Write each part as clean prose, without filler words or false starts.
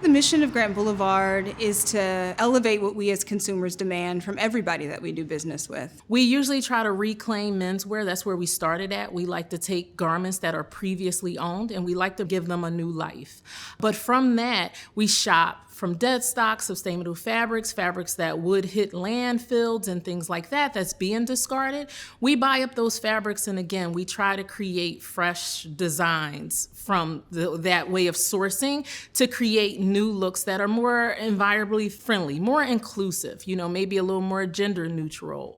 The mission of Grant Boulevard is to elevate what we as consumers demand from everybody that we do business with. We usually try to reclaim menswear. That's where we started at. We like to take garments that are previously owned and we like to give them a new life. But from that, we shop from dead stock, sustainable fabrics that would hit landfills and things like that, that's being discarded. We buy up those fabrics and again, we try to create fresh designs from that way of sourcing to create new looks that are more environmentally friendly, more inclusive, maybe a little more gender neutral.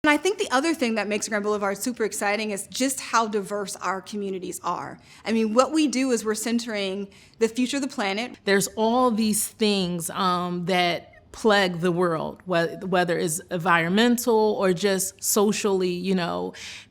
And I think the other thing that makes Grant Boulevard super exciting is just how diverse our communities are. I mean, what we do is we're centering the future of the planet. There's all these things that plague the world, whether it's environmental or just socially,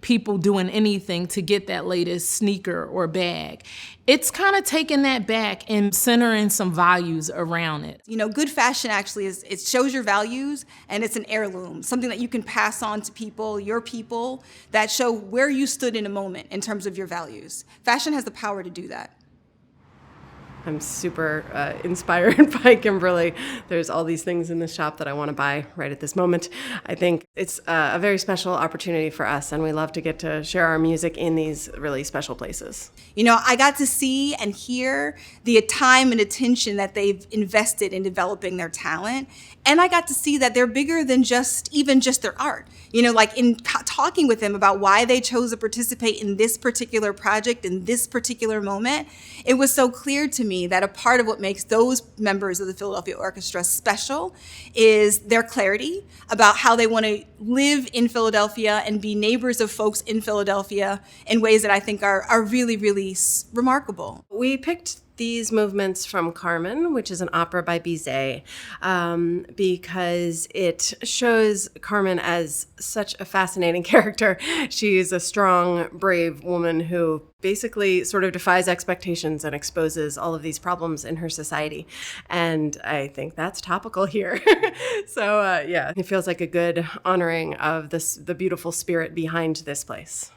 people doing anything to get that latest sneaker or bag. It's kind of taking that back and centering some values around it. Good fashion actually it shows your values and it's an heirloom, something that you can pass on to people, your people, that show where you stood in a moment in terms of your values. Fashion has the power to do that. I'm super inspired by Kimberly. There's all these things in the shop that I want to buy right at this moment. I think it's a very special opportunity for us, and we love to get to share our music in these really special places. I got to see and hear the time and attention that they've invested in developing their talent. And I got to see that they're bigger than even just their art. Like in talking with them about why they chose to participate in this particular project in this particular moment, it was so clear to me that a part of what makes those members of the Philadelphia Orchestra special is their clarity about how they want to live in Philadelphia and be neighbors of folks in Philadelphia in ways that I think are really, really remarkable. We picked these movements from Carmen, which is an opera by Bizet, because it shows Carmen as such a fascinating character. She's a strong, brave woman who basically sort of defies expectations and exposes all of these problems in her society. And I think that's topical here. So it feels like a good honoring of the beautiful spirit behind this place.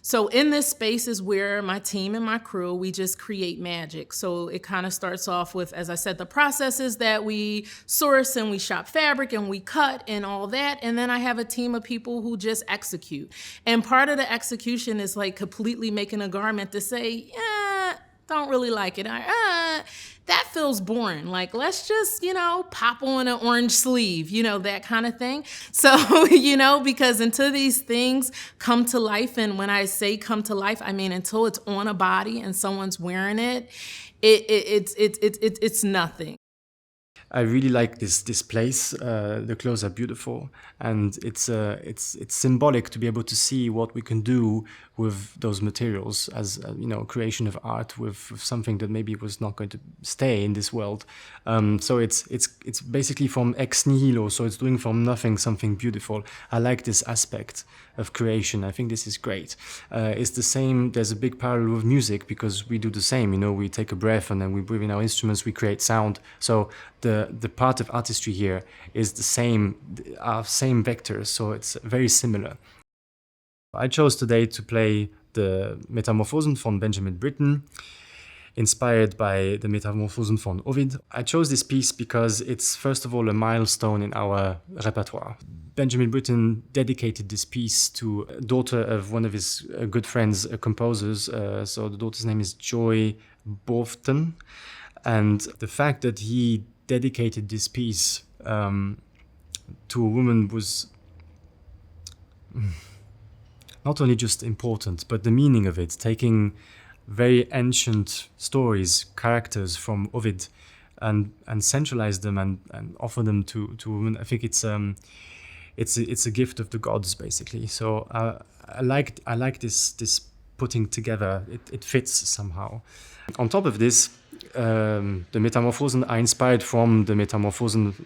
So in this space is where my team and my crew, we just create magic. So it kind of starts off with, as I said, the processes that we source and we shop fabric and we cut and all that. And then I have a team of people who just execute. And part of the execution is like completely making a garment to say, yeah, don't really like it. That feels boring. Like, let's just, pop on an orange sleeve, that kind of thing. So, because until these things come to life, and when I say come to life, I mean until it's on a body and someone's wearing it, it's nothing. I really like this place. The clothes are beautiful, and it's symbolic to be able to see what we can do with those materials as creation of art with something that maybe was not going to stay in this world. So it's basically from ex nihilo. So it's doing from nothing something beautiful. I like this aspect of creation. I think this is great. It's the same. There's a big parallel with music because we do the same. We take a breath and then we breathe in our instruments. We create sound. So the part of artistry here is the same, our same vectors, so it's very similar. I chose today to play the Metamorphosen von Benjamin Britten, inspired by the Metamorphosen von Ovid. I chose this piece because it's, first of all, a milestone in our repertoire. Benjamin Britten dedicated this piece to a daughter of one of his good friends, composers. So the daughter's name is Joy Bovton. And the fact that he dedicated this piece to a woman was not only just important, but the meaning of it, taking very ancient stories, characters from Ovid, and centralize them and offer them to women. I think it's a gift of the gods, basically. So I like this putting together. It fits somehow. On top of this, the Metamorphosen are inspired from the Metamorphosen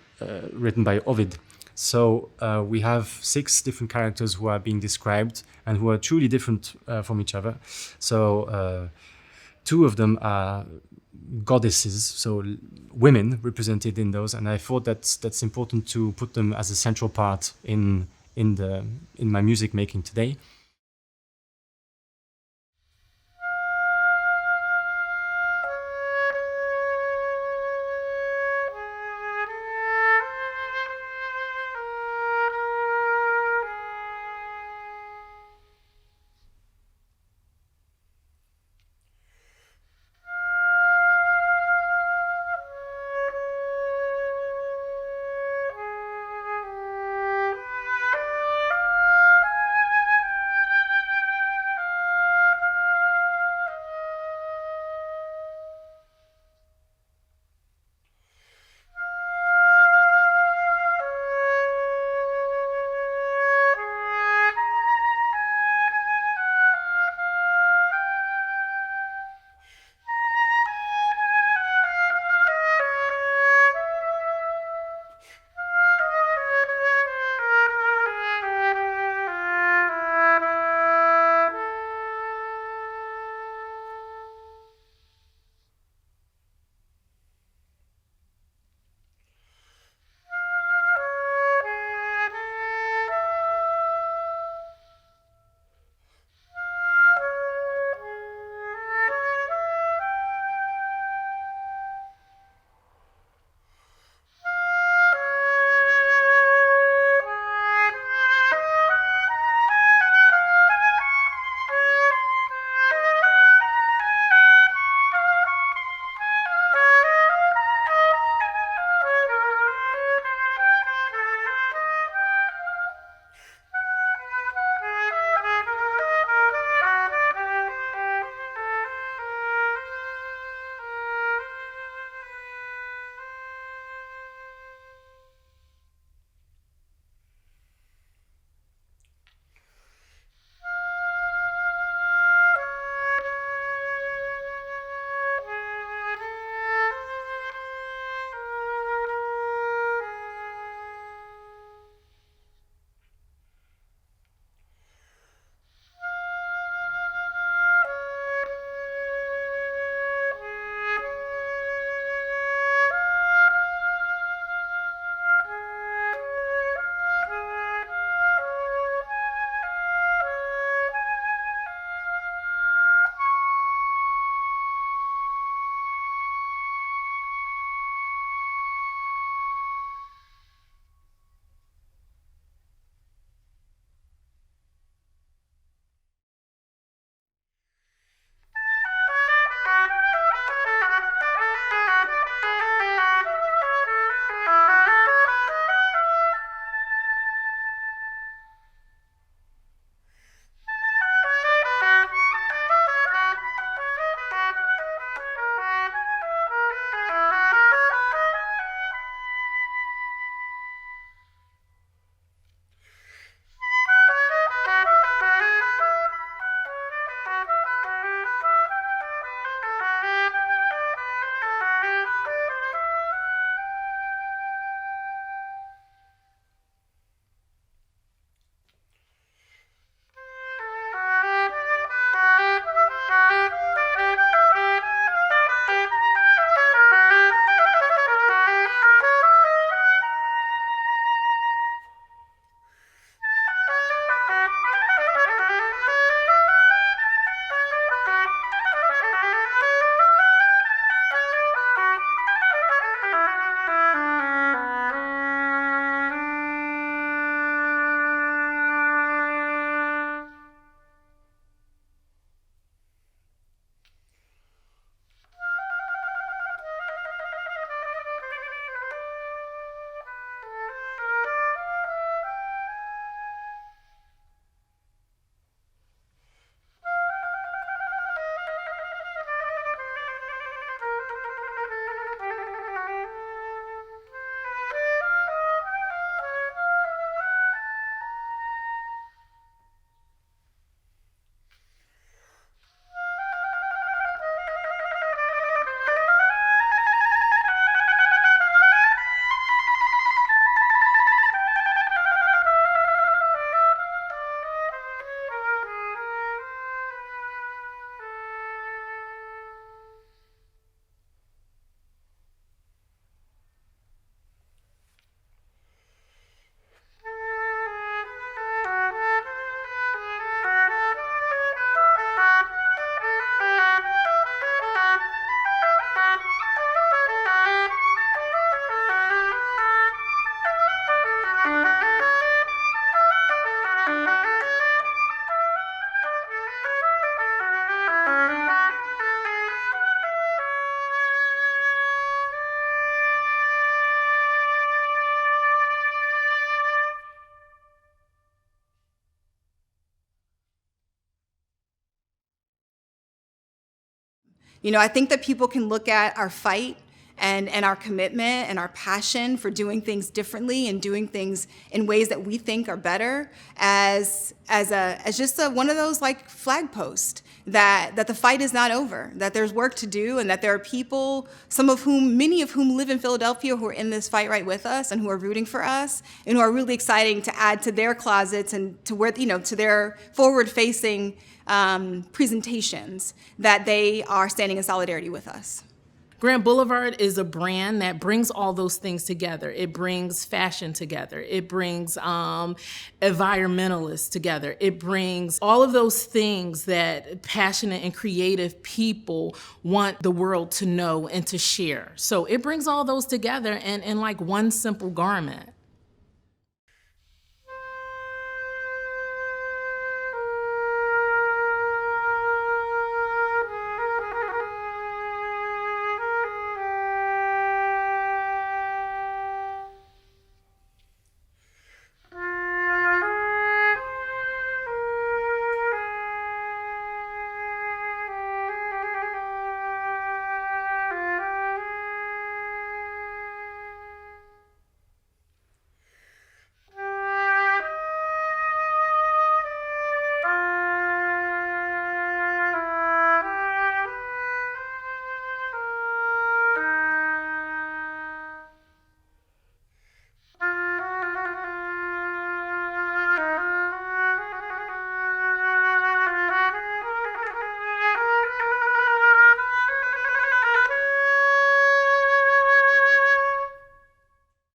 written by Ovid. So we have 6 different characters who are being described and who are truly different from each other. So 2 of them are goddesses, so women represented in those, and I thought that's important to put them as a central part in my music making today. You know, I think that people can look at our fight and our commitment and our passion for doing things differently and doing things in ways that we think are better as just one of those like flag posts that the fight is not over, that there's work to do, and that there are people, many of whom live in Philadelphia, who are in this fight right with us and who are rooting for us and who are really exciting to add to their closets and to where, to their forward-facing presentations, that they are standing in solidarity with us. Grant Boulevard is a brand that brings all those things together. It brings fashion together. It brings environmentalists together. It brings all of those things that passionate and creative people want the world to know and to share. So it brings all those together in like one simple garment.